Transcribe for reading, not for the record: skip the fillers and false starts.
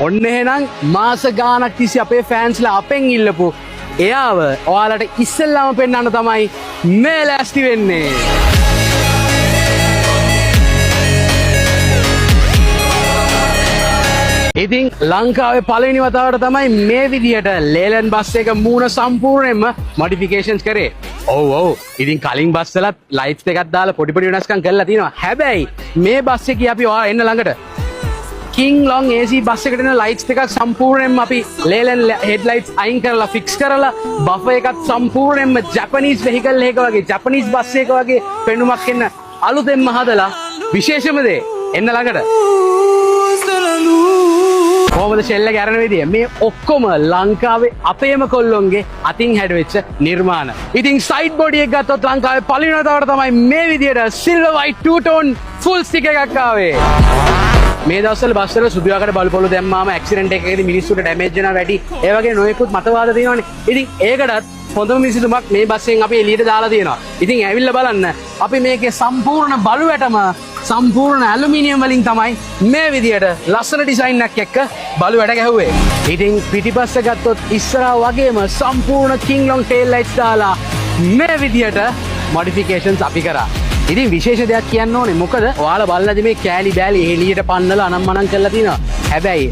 ඔන්න එහෙනම් මාස ගානක් තිස්සේ අපේ ෆෑන්ස්ලා අපෙන් ඉල්ලපු එයාව ඔයාලට ඉස්සෙල්ලාම පෙන්වන්න තමයි මේ ලෑස්ති වෙන්නේ. ඉතින් ලංකාවේ පළවෙනි වතාවට තමයි මේ විදිහට ලේලන් බස් එක මූණ සම්පූර්ණයෙන්ම මොඩිෆිකේෂන්ස් කරේ. ඔව්. ඉතින් කලින් බස් වලත් ලයිට්ස් එකක් දාලා පොඩි වෙනස්කම් කරලා තියෙනවා. හැබැයි මේ බස් එකේ අපි ඔයා එන්න ළඟට King Long AC බස් එකට එන ලයිට්ස් එකක් සම්පූර්ණයෙන්ම අපි ලේලන් හෙඩ්ලයිට්ස් අයින් කරලා ෆික්ස් කරලා බෆර් එකත් සම්පූර්ණයෙන්ම ජපනීස් වෙහිකල් එකක වගේ ජපනීස් බස් එකක වගේ පෙනුමක් එන්න අලුතෙන්ම හදලා විශේෂම දේ එන්න ළඟට කොහොමද ෂෙල් එක අරන විදිය මේ ඔක්කොම ලංකාවේ අපේම කොල්ලොන්ගේ අතින් හැඩවෙච්ච නිර්මාණ. ඉතින් සයිඩ් බොඩි එක ගත්තොත් ලංකාවේ පළවෙනි වතාවට තමයි මේ විදියට silver white to tone full stiff එකක් ආවේ. මේ දවස්වල බස් වල සුදු ආකාර බලු පොළු දැම්මාම ඇක්සිඩන්ට් එකකදී මිනිස්සුන්ට ඩැමේජ් වෙනවා වැඩි. ඒ වගේ නොයෙකුත් මතවාද තියෙනවානේ. ඉතින් ඒකටත් හොඳම විසඳුමක් මේ බස් එකෙන් අපි එළියට දාලා තියෙනවා. ඉතින් ඇවිල්ලා බලන්න අපි මේකේ සම්පූර්ණ බලු වැටම සම්පූර්ණ ඇලුමිනියම් වලින් තමයි මේ විදියට ලස්සන ඩිසයින් එකක් එක්ක බලු වැට ගැහුවේ. ඉතින් පිටිපස්ස ගත්තොත් ඉස්සරහා වගේම සම්පූර්ණ King Long tail lights දාලා මේ විදියට මොඩිෆිකේෂන්ස් අපි කරා. ඉතින් විශේෂ දෙයක් කියන්න ඕනේ මොකද ඔයාලා බලලාද මේ කෑලි බෑලි එළියට පන්නලා අනම්මනම් කරලා තිනවා. හැබැයි